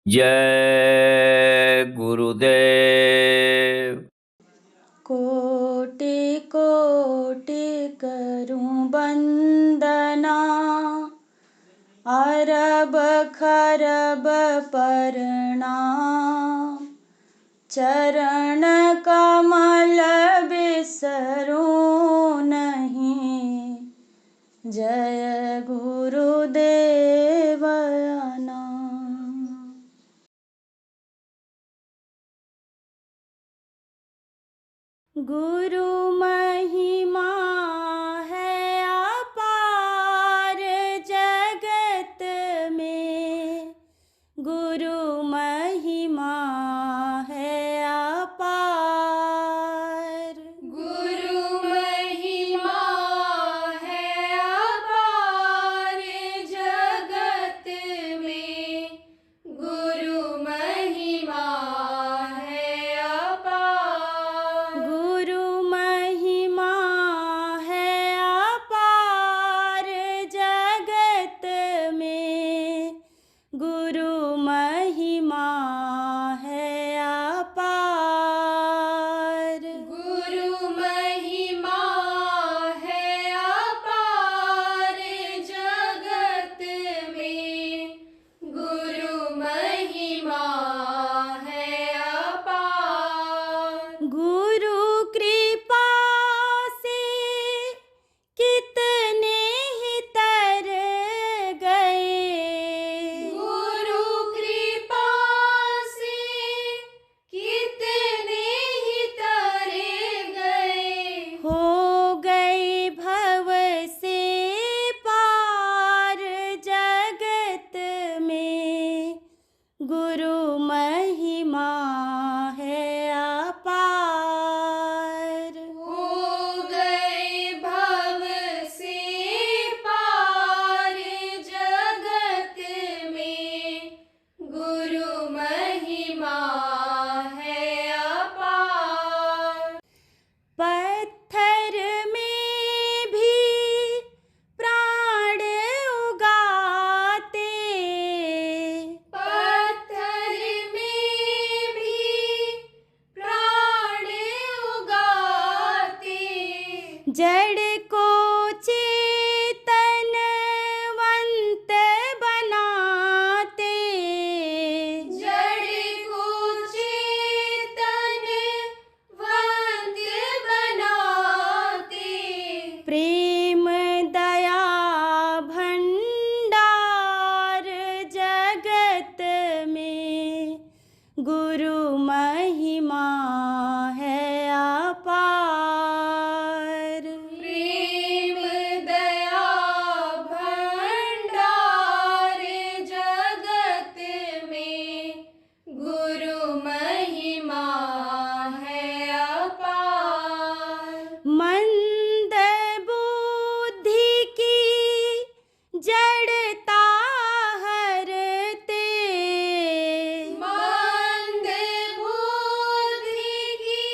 जय गुरुदेव। कोटि कोटि करूं वंदना, अरब खरब प्रणाम। चरण कमल बिसरूं नहीं, जय गुरुदेव नाम। गुरु महिमा है अपार जगत में, गुरु महिमा है अपार। गुरु महिमा है अपार जगत में, गुरु महिमा है अपार। गुरु महिमा है अपार जगत में, गुरु महिमा है अपार। गुरु महिमा है अपार जगत में, गुरु महिमा है अपार। गुरु कृपा से कितने ही तर गए, गुरु कृपा से कितने ही तरे गए, हो गए भव से पार जगत में, गुरु महिमा है अपार। हो गए भव से पार जगत में, गुरु महिमा है अपार। पत्थर में भी प्राण उगाते, पत्थर में भी प्राण उगाते, जड़ को चेतनवंत बनाते, जड़ को चेतनवंत बनाते, प्रेम दया भंडार जगत में, गुरु महिमा है अपार। प्रेम दया भंडार जगत में, गुरु महिमा है अपार। मंद बुद्धि की जड़ता हरते, मंद बुद्धि की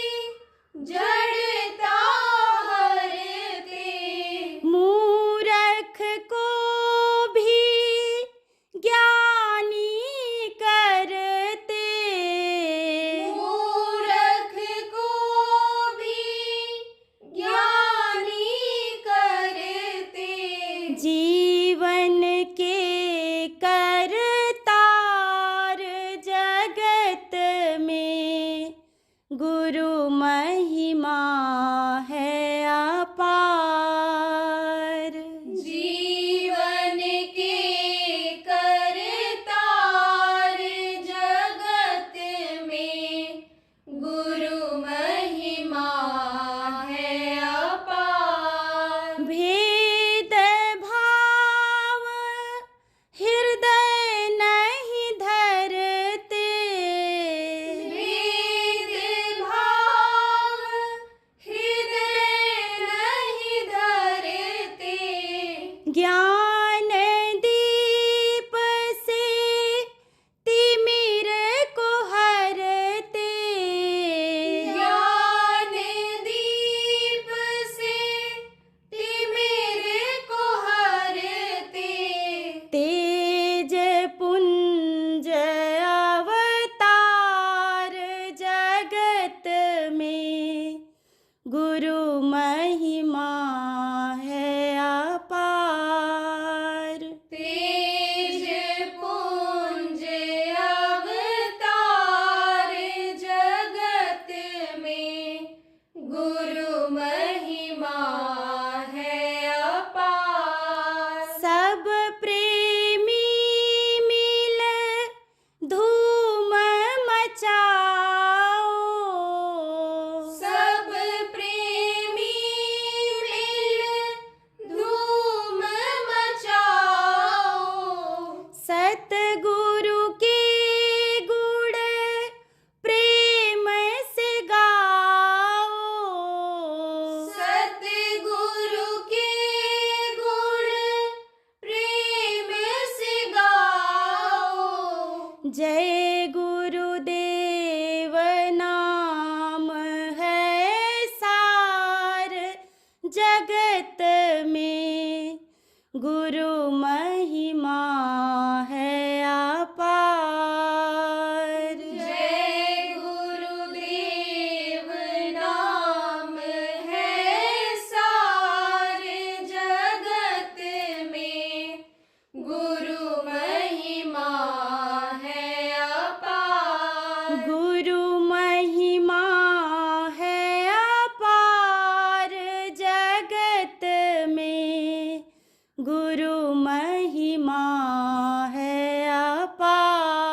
जड़ता हरते, मूरख को भी ज्ञानी करते, मूरख को भी ज्ञानी करते, जीवन के करतार जगत में, गुरु महिमा है अपार। जीवन के करतार जगत में, गुरु महिमा है अपार। भेद भाव हृदय नहीं धरते, भेद भाव हृदय नहीं धरते, ज्ञान दीप से तिमिर को हरते, ज्ञान दीप से तिमिर जगत में गुरु महिमा है अपार। जय गुरुदेव नाम है सारे जगत में, गुरु महिमा है अपार। गुरु महिमा है अपार जगत में, गुरु महिमा है अपार।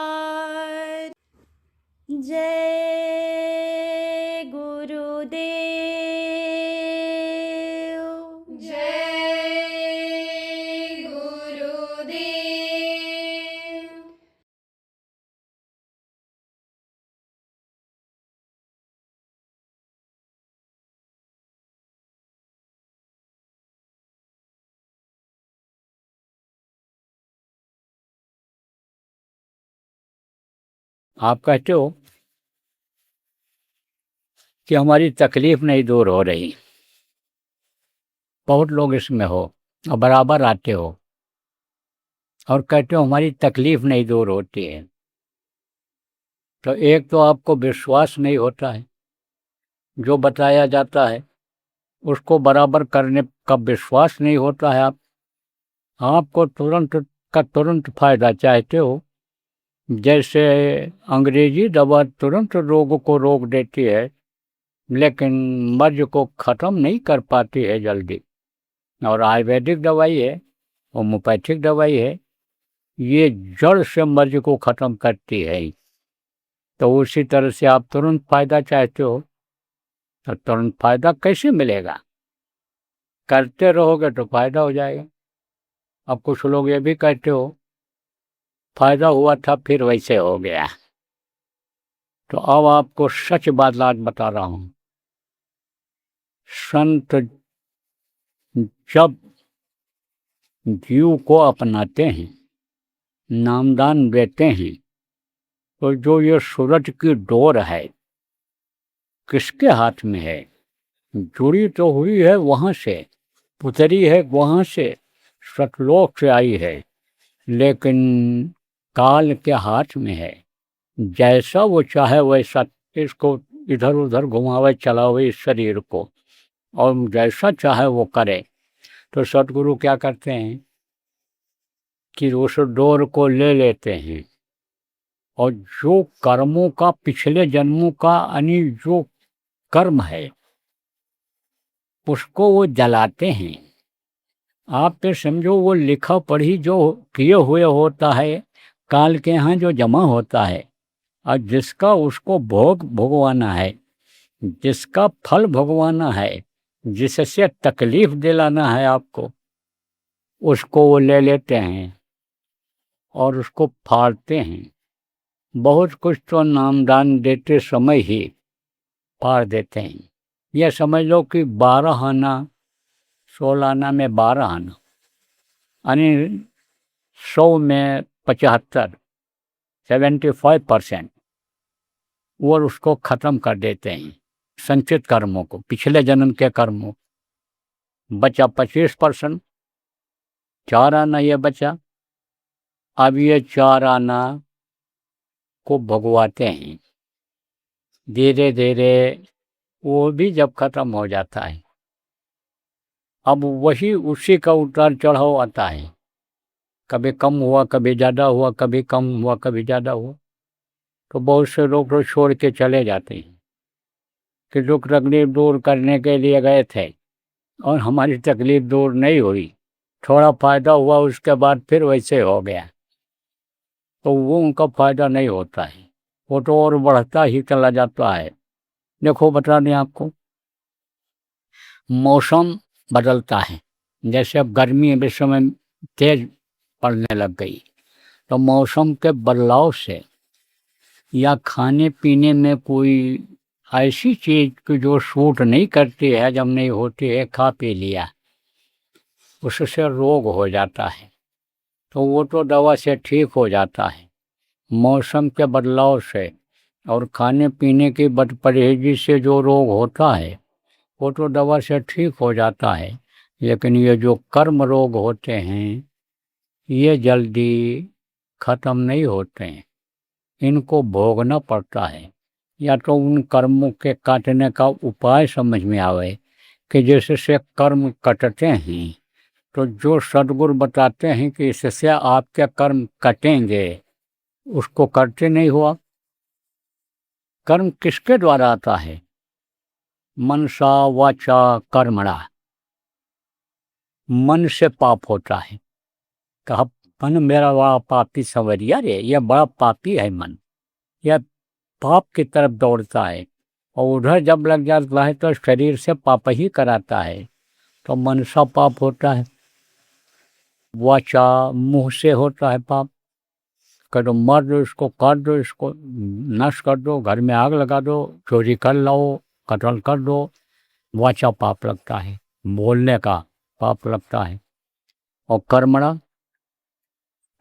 जय गुरुदेव। जय गुरुदेव। आप कहते हो कि हमारी तकलीफ नहीं दूर हो रही। बहुत लोग इसमें हो और बराबर आते हो और कहते हो हमारी तकलीफ नहीं दूर होती है। तो एक तो आपको विश्वास नहीं होता है, जो बताया जाता है उसको बराबर करने का विश्वास नहीं होता है। आपको तुरंत का तुरंत फायदा चाहते हो। जैसे अंग्रेजी दवा तुरंत रोग को रोक देती है, लेकिन मर्ज को ख़त्म नहीं कर पाती है जल्दी। और आयुर्वेदिक दवाई है, होम्योपैथिक दवाई है, ये जड़ से मर्ज को ख़त्म करती है। तो उसी तरह से आप तुरंत फायदा चाहते हो, तो तुरंत फायदा कैसे मिलेगा? करते रहोगे तो फायदा हो जाएगा। अब कुछ लोग ये भी कहते हो फायदा हुआ था फिर वैसे हो गया। तो अब आपको सच बात आज बता रहा हूँ। संत जब जीव को अपनाते हैं, नामदान देते हैं, तो जो ये सूरज की डोर है किसके हाथ में है? जुड़ी तो हुई है वहाँ से, उतरी है वहाँ से, सतलोक से आई है, लेकिन काल के हाथ में है। जैसा वो चाहे वैसा इसको इधर उधर घुमावे चलावे इस शरीर को, और जैसा चाहे वो करे। तो सतगुरु क्या करते हैं कि उस डोर को ले लेते हैं और जो कर्मों का, पिछले जन्मों का यानी जो कर्म है उसको वो जलाते हैं। आप तो समझो वो लिखा पढ़ी जो किए हुए होता है, काल के यहाँ जो जमा होता है, और जिसका उसको भोग भोगवाना है, जिसका फल भोगवाना है, जिससे तकलीफ दिलाना है आपको, उसको वो ले लेते हैं और उसको फाड़ते हैं। बहुत कुछ तो नामदान देते समय ही फाड़ देते हैं। यह समझ लो कि 12 आना, 16 आना में 12 आना, यानी 100 में 75, 75% वो उसको ख़त्म कर देते हैं। संचित कर्मों को, पिछले जन्म के कर्मों, बचा 25%, 4 आना ये बचा। अब ये 4 आना को भगवाते हैं धीरे धीरे। वो भी जब ख़त्म हो जाता है, अब वही उसी का उतार चढ़ाव आता है। कभी कम हुआ, कभी ज़्यादा हुआ, कभी कम हुआ, कभी ज़्यादा हुआ। तो बहुत से लोग तो छोड़ के चले जाते हैं कि दुख तकलीफ दूर करने के लिए गए थे और हमारी तकलीफ दूर नहीं हुई, थोड़ा फ़ायदा हुआ, उसके बाद फिर वैसे हो गया। तो वो उनका फ़ायदा नहीं होता है, वो तो और बढ़ता ही चला जाता है। देखो बता दें आपको, मौसम बदलता है। जैसे अब गर्मी इस समय तेज पड़ने लग गई, तो मौसम के बदलाव से या खाने पीने में कोई ऐसी चीज़ की जो सूट नहीं करती है, जब नहीं होती है, खा पी लिया, उससे रोग हो जाता है। तो वो तो दवा से ठीक हो जाता है। मौसम के बदलाव से और खाने पीने की बदपरहेजी से जो रोग होता है, वो तो दवा से ठीक हो जाता है, लेकिन ये जो कर्म रोग होते हैं ये जल्दी खत्म नहीं होते हैं, इनको भोगना पड़ता है। या तो उन कर्मों के काटने का उपाय समझ में आवे कि जिससे कर्म कटते हैं, तो जो सद्गुरु बताते हैं कि इससे आपके कर्म कटेंगे, उसको करते नहीं हुआ। कर्म किसके द्वारा आता है? मनसा वाचा कर्मणा। मन से पाप होता है। कहा मन मेरा बड़ा पापी संवरिया रे, यह बड़ा पापी है मन, यह पाप की तरफ दौड़ता है, और उधर जब लग जाता है तो शरीर से पाप ही कराता है, तो मनसा पाप होता है। वाचा मुंह से होता है पाप, कर दो, मार दो इसको, काट दो इसको, नष्ट कर दो, घर में आग लगा दो, चोरी कर लो, कत्ल कर दो, वाचा पाप लगता है, बोलने का पाप लगता है। और कर्मणा,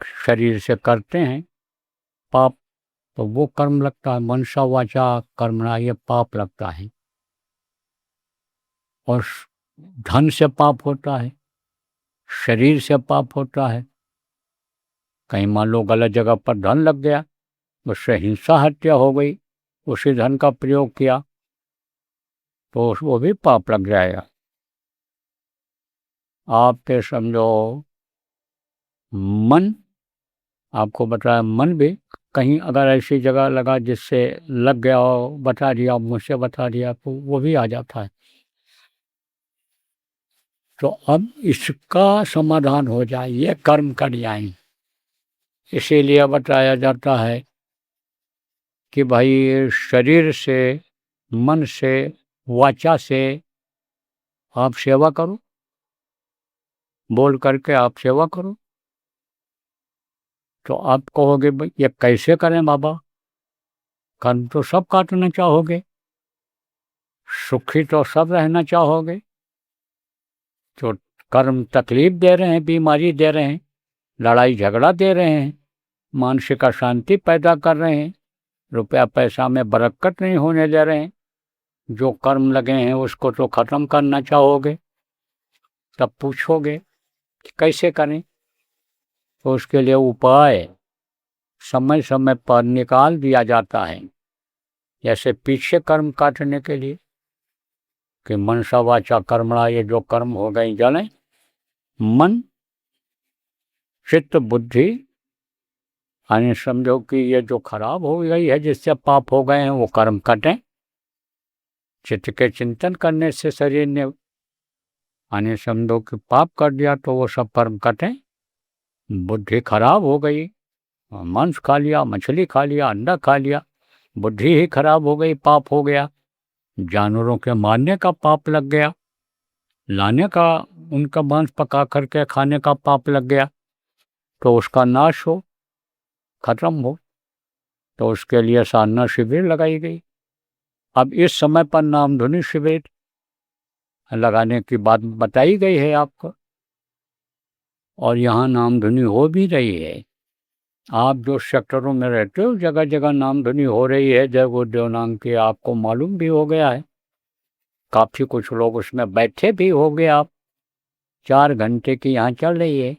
शरीर से करते हैं पाप, तो वो कर्म लगता है। मनसा वाचा कर्मणा, ये पाप लगता है। और धन से पाप होता है, शरीर से पाप होता है। कहीं मान लो गलत जगह पर धन लग गया, उससे हिंसा हत्या हो गई, उसी धन का प्रयोग किया, तो वो भी पाप लग जाएगा। आप पे समझो मन, आपको बताया मन भी कहीं अगर ऐसी जगह लगा जिससे लग गया हो, बता दिया, मुझसे बता दिया, तो वो भी आ जाता है। तो अब इसका समाधान हो जाए, ये कर्म कर जाए, इसीलिए बताया जाता है कि भाई शरीर से, मन से, वाचा से आप सेवा करो, बोल करके आप सेवा करो। तो आप कहोगे भाई ये कैसे करें बाबा? कर्म तो सब काटना चाहोगे, सुखी तो सब रहना चाहोगे, तो कर्म तकलीफ दे रहे हैं, बीमारी दे रहे हैं, लड़ाई झगड़ा दे रहे हैं, मानसिक अशांति पैदा कर रहे हैं, रुपया पैसा में बरकत नहीं होने दे रहे हैं। जो कर्म लगे हैं उसको तो खत्म करना चाहोगे। तब पूछोगे कि कैसे करें? तो उसके लिए उपाय समय समय पर निकाल दिया जाता है। जैसे पीछे कर्म काटने के लिए कि मनसा वाचा कर्मणा, ये जो कर्म हो गए जाने, मन चित्त बुद्धि, यानी समझो कि ये जो खराब हो गई है, जिससे पाप हो गए हैं, वो कर्म कटें। चित्त के चिंतन करने से शरीर ने, यानी समझो कि पाप कर दिया तो वो सब कर्म कटें। बुद्धि खराब हो गई, मांस खा लिया, मछली खा लिया, अंडा खा लिया, बुद्धि ही खराब हो गई, पाप हो गया। जानवरों के मारने का पाप लग गया, लाने का, उनका मांस पका करके खाने का पाप लग गया, तो उसका नाश हो, खत्म हो। तो उसके लिए साधना शिविर लगाई गई। अब इस समय पर नामधुनी शिविर लगाने की बात बताई गई है आपको, और यहाँ नामधुनी हो भी रही है। आप जो सेक्टरों में रहते हो, जगह जगह नामधुनी हो रही है जय गुरुदेव नाम की, आपको मालूम भी हो गया है। काफ़ी कुछ लोग उसमें बैठे भी हो गए। आप 4 घंटे की यहाँ चल रही है।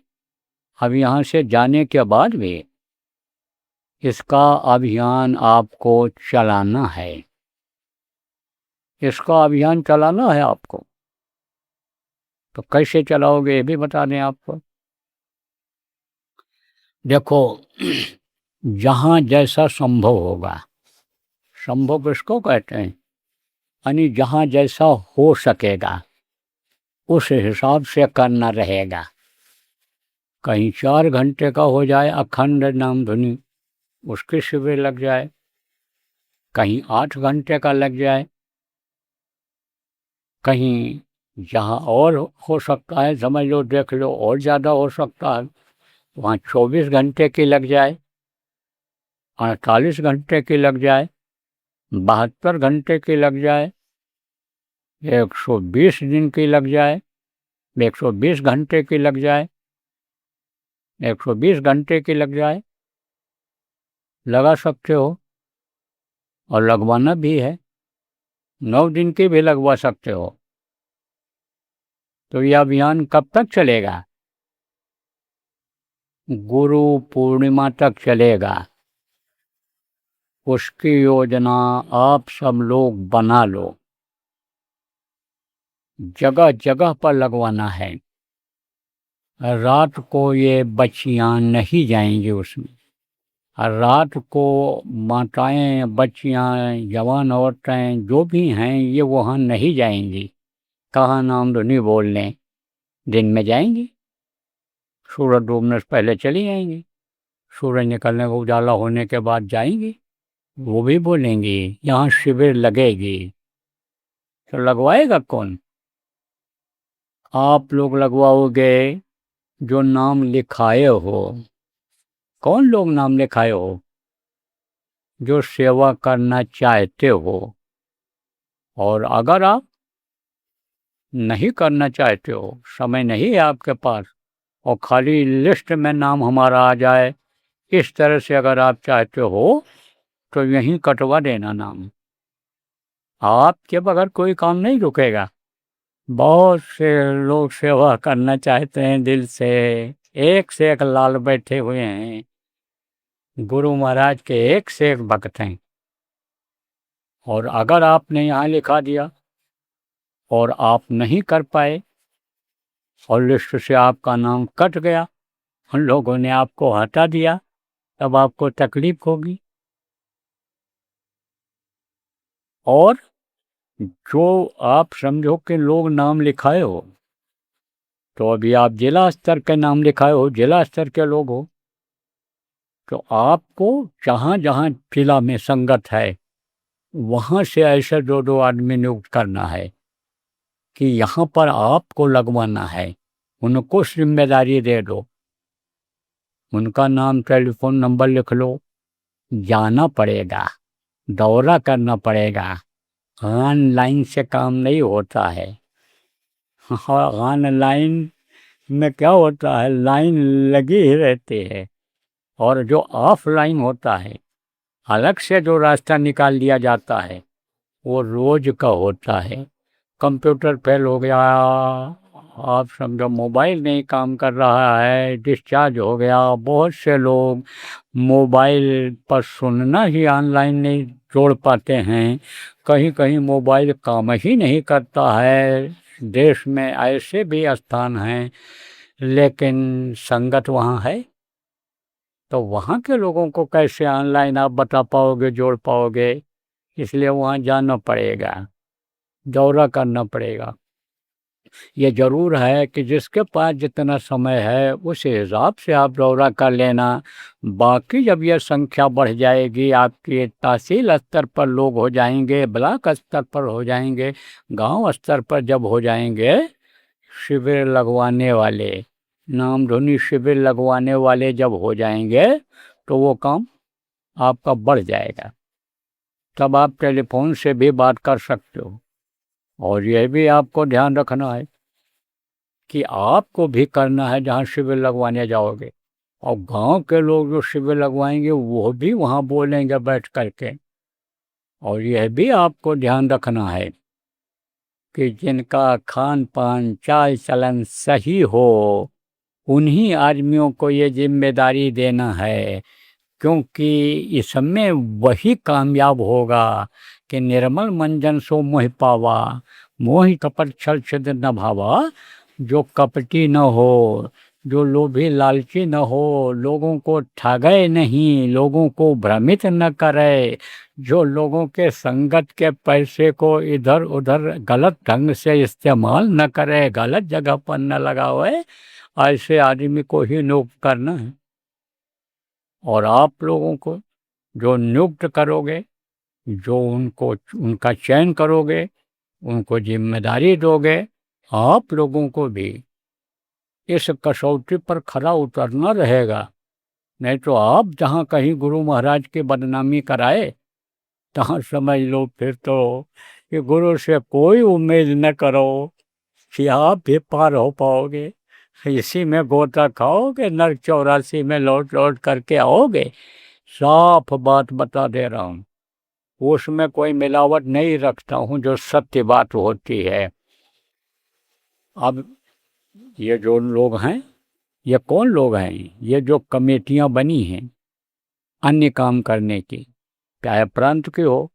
अब यहाँ से जाने के बाद भी इसका अभियान आपको चलाना है, इसका अभियान चलाना है आपको। तो कैसे चलाओगे ये भी बता दें आपको। देखो, जहाँ जैसा संभव होगा, संभव किसको कहते हैं, यानी जहाँ जैसा हो सकेगा उस हिसाब से करना रहेगा। कहीं 4 घंटे का हो जाए अखंड नामधुनी, उसकी शिविर लग जाए, कहीं 8 घंटे का लग जाए, कहीं जहाँ और हो सकता है, समझ लो, देख लो, और ज़्यादा हो सकता है, वहाँ 24 घंटे की लग जाए, 48 घंटे की लग जाए, 72 घंटे की लग जाए, 120 दिन की लग जाए, 120 घंटे की लग जाए, 120 घंटे की लग जाए, लगा सकते हो। और लगवाना भी है, 9 दिन की भी लगवा सकते हो। तो यह अभियान कब तक चलेगा? गुरु पूर्णिमा तक चलेगा। उसकी योजना आप सब लोग बना लो। जगह जगह पर लगवाना है। रात को ये बच्चियां नहीं जाएंगी उसमें। और रात को माताएं, बच्चियां, जवान औरतें जो भी हैं ये वहाँ नहीं जाएंगी। कहाँ नाम धुनी बोलने? दिन में जाएंगी, सूरज डूबने से पहले चली जाएंगी, सूरज निकलने को उजाला होने के बाद जाएंगी। वो भी बोलेंगी यहाँ शिविर लगेगी। तो लगवाएगा कौन? आप लोग लगवाओगे जो नाम लिखाए हो। कौन लोग नाम लिखाए हो? जो सेवा करना चाहते हो। और अगर आप नहीं करना चाहते हो, समय नहीं है आपके पास, और खाली लिस्ट में नाम हमारा आ जाए, इस तरह से अगर आप चाहते हो तो यहीं कटवा देना नाम। आपके बगैर कोई काम नहीं रुकेगा। बहुत से लोग सेवा करना चाहते हैं दिल से, एक से एक लाल बैठे हुए हैं, गुरु महाराज के एक से एक भक्त हैं। और अगर आपने यहाँ लिखा दिया और आप नहीं कर पाए और लिस्ट से आपका नाम कट गया, उन लोगों ने आपको हटा दिया, तब आपको तकलीफ होगी। और जो आप समझो कि लोग नाम लिखाए हो, तो अभी आप जिला स्तर के नाम लिखाए हो, जिला स्तर के लोग हो, तो आपको जहाँ जहाँ जिला में संगत है वहाँ से ऐसे दो दो आदमी नियुक्त करना है कि यहाँ पर आपको लगवाना है। उनको जिम्मेदारी दे दो, उनका नाम, टेलीफोन नंबर लिख लो। जाना पड़ेगा, दौरा करना पड़ेगा। ऑनलाइन से काम नहीं होता है। ऑनलाइन में क्या होता है, लाइन लगी ही रहती है। और जो ऑफलाइन होता है, अलग से जो रास्ता निकाल लिया जाता है, वो रोज का होता है। कंप्यूटर फेल हो गया, आप समझो मोबाइल नहीं काम कर रहा है, डिस्चार्ज हो गया। बहुत से लोग मोबाइल पर सुनना ही ऑनलाइन नहीं जोड़ पाते हैं। कहीं कहीं मोबाइल काम ही नहीं करता है। देश में ऐसे भी स्थान हैं, लेकिन संगत वहाँ है। तो वहाँ के लोगों को कैसे ऑनलाइन आप बता पाओगे, जोड़ पाओगे? इसलिए वहाँ जाना पड़ेगा, दौरा करना पड़ेगा। ये ज़रूर है कि जिसके पास जितना समय है उस हिसाब से आप दौरा कर लेना। बाकी जब ये संख्या बढ़ जाएगी, आपके तहसील स्तर पर लोग हो जाएंगे, ब्लॉक स्तर पर हो जाएंगे, गांव स्तर पर जब हो जाएंगे, शिविर लगवाने वाले, नाम धुनी शिविर लगवाने वाले जब हो जाएंगे, तो वो काम आपका बढ़ जाएगा। तब आप टेलीफोन से भी बात कर सकते हो। और यह भी आपको ध्यान रखना है कि आपको भी करना है जहाँ शिविर लगवाने जाओगे, और गांव के लोग जो शिविर लगवाएंगे वो भी वहाँ बोलेंगे बैठ करके। और यह भी आपको ध्यान रखना है कि जिनका खान पान चाल चलन सही हो, उन्हीं आदमियों को ये जिम्मेदारी देना है। क्योंकि इसमें वही कामयाब होगा कि निर्मल मंजन सो मोहि पावा, मोहि कपट छल छिद्र न भावा। जो कपटी न हो, जो लोभी लालची न हो, लोगों को ठगे नहीं, लोगों को भ्रमित न करे, जो लोगों के संगत के पैसे को इधर उधर गलत ढंग से इस्तेमाल न करे, गलत जगह पर न लगावे, ऐसे आदमी को ही नियुक्त करना है। और आप लोगों को जो नियुक्त करोगे, जो उनका चयन करोगे, उनको जिम्मेदारी दोगे, आप लोगों को भी इस कसौटी पर खरा उतरना रहेगा। नहीं तो आप जहाँ कहीं गुरु महाराज की बदनामी कराए, तहाँ समझ लो फिर तो कि गुरु से कोई उम्मीद न करो कि आप भी पार हो पाओगे। इसी में गोता खाओगे, नरक 84 में लौट लौट करके आओगे। साफ बात बता दे रहा हूँ, उसमें कोई मिलावट नहीं रखता हूँ, जो सत्य बात होती है। अब ये जो लोग हैं, ये कौन लोग हैं? ये जो कमेटियां बनी हैं अन्य काम करने की, चाहे प्रांत की हो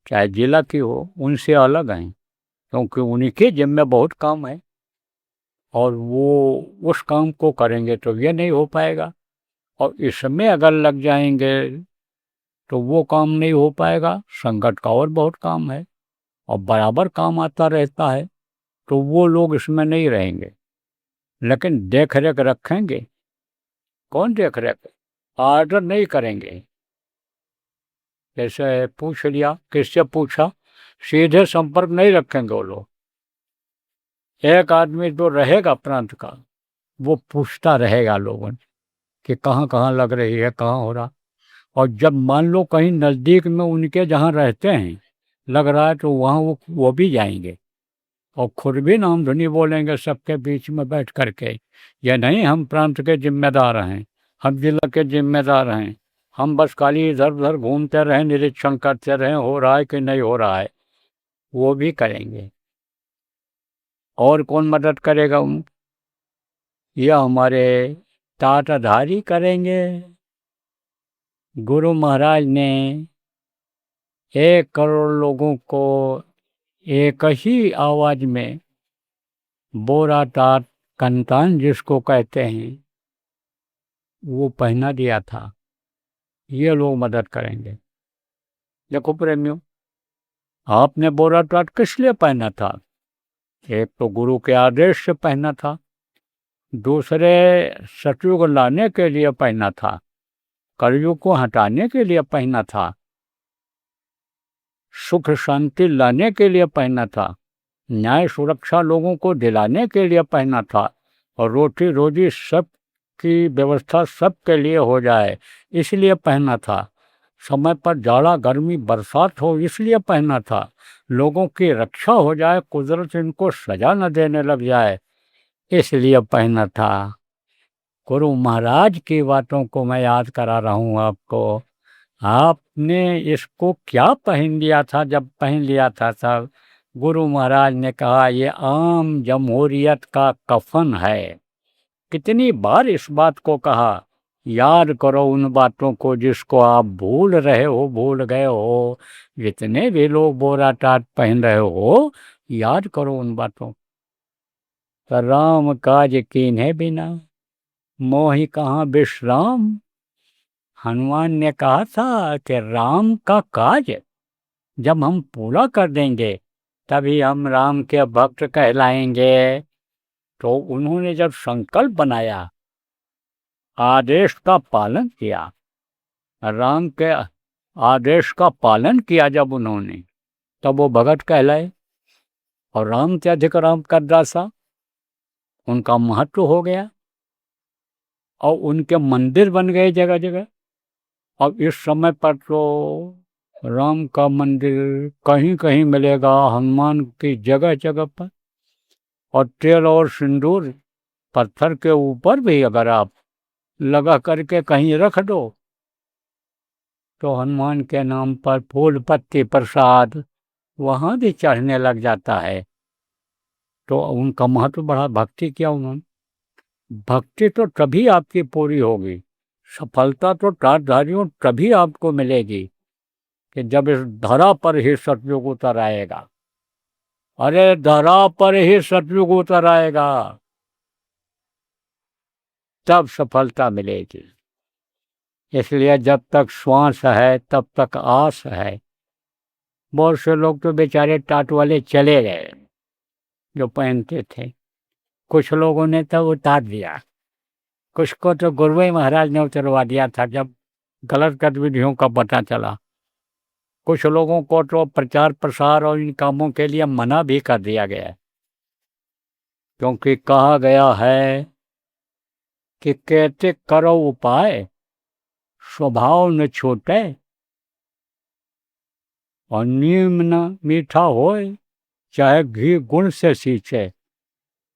चाहे जिला की हो, उनसे अलग हैं, क्योंकि उनके जिम्मे बहुत काम है और वो उस काम को करेंगे तो ये नहीं हो पाएगा, और इसमें अगर लग जाएंगे तो वो काम नहीं हो पाएगा। संगत का और बहुत काम है और बराबर काम आता रहता है, तो वो लोग इसमें नहीं रहेंगे, लेकिन देख रेख रखेंगे। कौन देख रेख? ऑर्डर नहीं करेंगे। जैसे पूछ लिया, किससे पूछा, सीधे संपर्क नहीं रखेंगे वो लोग। एक आदमी जो रहेगा प्रांत का, वो पूछता रहेगा लोगों से कि कहाँ कहाँ लग रही है, कहाँ हो रहा। और जब मान लो कहीं नज़दीक में उनके जहाँ रहते हैं लग रहा है, तो वहाँ वो भी जाएंगे और खुद भी नाम धुनी बोलेंगे सबके बीच में बैठ करके। ये नहीं हम प्रांत के जिम्मेदार हैं, हम जिला के जिम्मेदार हैं, हम बस खाली इधर उधर घूमते रहें, निरीक्षण करते रहें हो रहा है कि नहीं हो रहा है। वो भी करेंगे। और कौन मदद करेगा उन? ये हमारे ताताधारी करेंगे। गुरु महाराज ने 1 करोड़ लोगों को एक ही आवाज में बोरा तात कंतान जिसको कहते हैं वो पहना दिया था। ये लोग मदद करेंगे। देखो प्रेमियों, आपने बोरा तात किस लिए पहना था? एक तो गुरु के आदेश से पहना था, दूसरे सतयुग लाने के लिए पहना था, कलयुग को हटाने के लिए पहना था, सुख शांति लाने के लिए पहना था, न्याय सुरक्षा लोगों को दिलाने के लिए पहना था, और रोटी रोजी सब की व्यवस्था सबके लिए हो जाए इसलिए पहना था, समय पर जाड़ा गर्मी बरसात हो इसलिए पहना था, लोगों की रक्षा हो जाए, कुदरत इनको सजा न देने लग जाए इसलिए पहना था। गुरु महाराज की बातों को मैं याद करा रहा हूँ आपको। आपने इसको क्या पहन लिया था? जब पहन लिया था तब गुरु महाराज ने कहा ये आम जमहूरियत का कफन है। कितनी बार इस बात को कहा, याद करो उन बातों को जिसको आप भूल रहे हो, भूल गए हो। जितने भी लोग बोरा टाट पहन रहे हो, याद करो उन बातों। राम काज कीन्हे बिना मोहि कहाँ विश्राम। हनुमान ने कहा था कि राम का काज जब हम पूरा कर देंगे तभी हम राम के भक्त कहलाएंगे। तो उन्होंने जब संकल्प बनाया, आदेश का पालन किया, राम के आदेश का पालन किया जब उन्होंने, तब वो भगत कहलाए। और राम से अधिक राम का दासा, उनका महत्व हो गया और उनके मंदिर बन गए जगह जगह। अब इस समय पर तो राम का मंदिर कहीं कहीं मिलेगा, हनुमान की जगह जगह पर। और तेल और सिंदूर पत्थर के ऊपर भी अगर आप लगा करके कहीं रख दो तो हनुमान के नाम पर फूल पत्ती प्रसाद वहाँ भी चढ़ने लग जाता है। तो उनका महत्व बढ़ा। भक्ति किया उन्होंने। भक्ति तो तभी आपकी पूरी होगी, सफलता तो ताजधारियों तभी आपको मिलेगी कि जब इस धरा पर ही सतयुग उतर आएगा। अरे धरा पर ही सतयुग उतर आएगा, तब सफलता मिलेगी। इसलिए जब तक श्वास है तब तक आस है। बहुत से लोग तो बेचारे टाट वाले चले गए जो पहनते थे, कुछ लोगों ने तो उतार दिया, कुछ को तो गुरुई महाराज ने उतरवा दिया था जब गलत गतिविधियों का पता चला। कुछ लोगों को तो प्रचार प्रसार और इन कामों के लिए मना भी कर दिया गया है, क्योंकि कहा गया है कि कहते करो उपाय स्वभाव न छूटे और नीम न मीठा होए चाहे घी गुण से सींचे।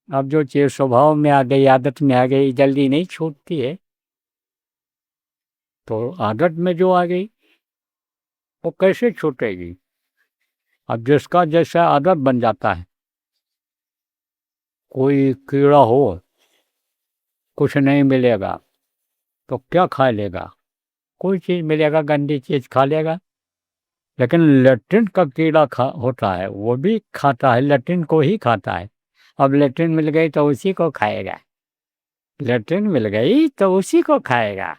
अब जो चीज स्वभाव में आ गई, आदत में आ गई, जल्दी नहीं छूटती है। तो आदत में जो आ गई वो कैसे छूटेगी? अब जिसका जैसा आदत बन जाता है कोई कीड़ा हो, कुछ नहीं मिलेगा तो क्या खा लेगा? कोई चीज़ मिलेगा गंदी चीज़ खा लेगा। लेकिन लेट्रिन का कीड़ा होता है, वो भी खाता है, लेट्रिन को ही खाता है। अब लेट्रिन मिल गई तो उसी को खाएगा, लेट्रिन मिल गई तो उसी को खाएगा।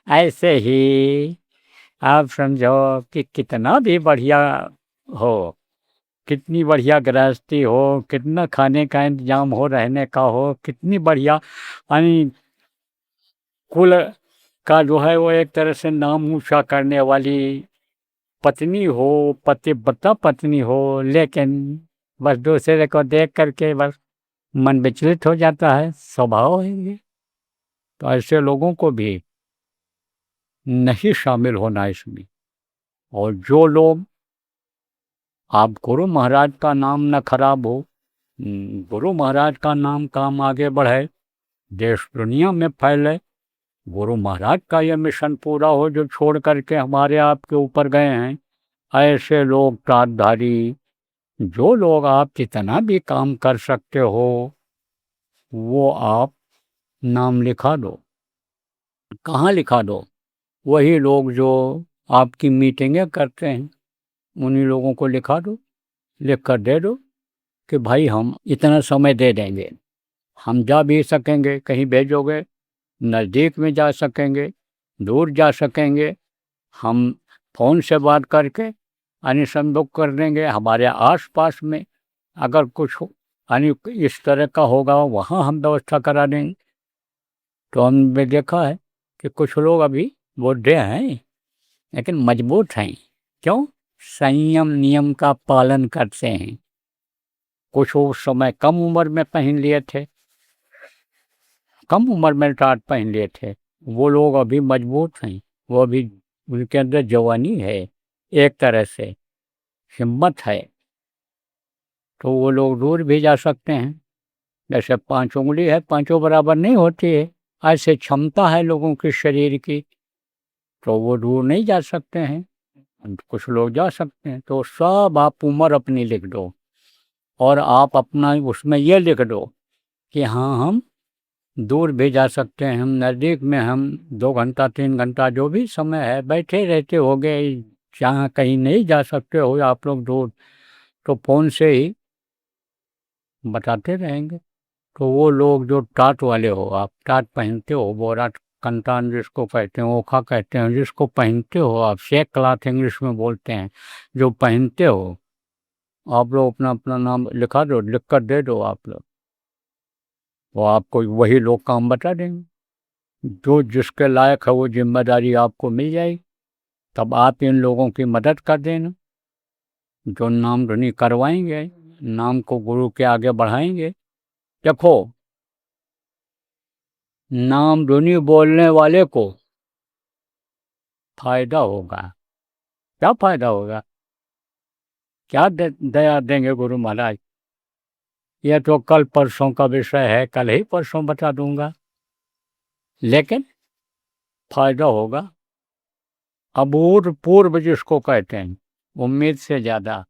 ऐसे ही आप समझो कि कितना भी बढ़िया हो, कितनी बढ़िया गृहस्थी हो, कितना खाने का इंतजाम हो, रहने का हो, कितनी बढ़िया यानी कुल का जो है वो एक तरह से नाम ऊंचा करने वाली पत्नी हो, पतिव्रता पत्नी हो, लेकिन बस दूसरे को देख करके बस मन विचलित हो जाता है, स्वभाव है ये। तो ऐसे लोगों को भी नहीं शामिल होना इसमें। और जो लोग, आप गुरु महाराज का नाम न खराब हो, गुरु महाराज का नाम काम आगे बढ़े, देश दुनिया में फैले, गुरु महाराज का ये मिशन पूरा हो जो छोड़ करके हमारे आपके ऊपर गए हैं, ऐसे लोग प्रातधारी, जो लोग आप जितना भी काम कर सकते हो वो आप नाम लिखा दो। कहाँ लिखा दो? वही लोग जो आपकी मीटिंगें करते हैं उन्हीं लोगों को लिखा दो, लिख कर दे दो कि भाई हम इतना समय दे देंगे, हम जा भी सकेंगे, कहीं भेजोगे, नज़दीक में जा सकेंगे, दूर जा सकेंगे, हम फ़ोन से बात करके यानी संभव कर देंगे। हमारे आस-पास में अगर कुछ यानी इस तरह का होगा वहाँ हम व्यवस्था करा देंगे। तो हमने देखा है कि कुछ लोग अभी बुढ़े हैं लेकिन मजबूत हैं। क्यों? संयम नियम का पालन करते हैं। कुछ उस समय कम उम्र में पहन लिए थे, कम उम्र में टाट पहन लिए थे, वो लोग अभी मजबूत हैं, वो अभी उनके अंदर जवानी है, एक तरह से हिम्मत है, तो वो लोग दूर भी जा सकते हैं। जैसे 5 उंगली है, पांचों बराबर नहीं होती है, ऐसे क्षमता है लोगों के शरीर की, तो वो दूर नहीं जा सकते हैं, कुछ लोग जा सकते हैं। तो सब आप उम्र अपनी लिख दो और आप अपना उसमें ये लिख दो कि हाँ हम दूर भी जा सकते हैं, हम नज़दीक में हम 2 घंटा 3 घंटा जो भी समय है बैठे रहते होगे, जहाँ कहीं नहीं जा सकते हो आप लोग दूर, तो फ़ोन से ही बताते रहेंगे। तो वो लोग जो टाट वाले हो, आप टाट पहनते हो, बोरा कंतान जिसको कहते हैं, ओखा कहते हैं, जिसको पहनते हो आप, शेक क्लॉथ इंग्लिश में बोलते हैं, जो पहनते हो, आप लोग अपना अपना नाम लिखा दो, लिख कर दे दो आप लोग, वो आपको वही लोग काम बता देंगे। जो जिसके लायक है वो जिम्मेदारी आपको मिल जाएगी। तब आप इन लोगों की मदद कर देना, जो नाम धुनी करवाएंगे, नाम को गुरु के आगे बढ़ाएंगे। देखो, नाम धुनी बोलने वाले को फायदा होगा। क्या फायदा होगा? क्या दया देंगे गुरु महाराज? यह तो कल परसों का विषय है, कल ही परसों बता दूंगा, लेकिन फायदा होगा अभूतपूर्व जिसको कहते हैं, उम्मीद से ज़्यादा।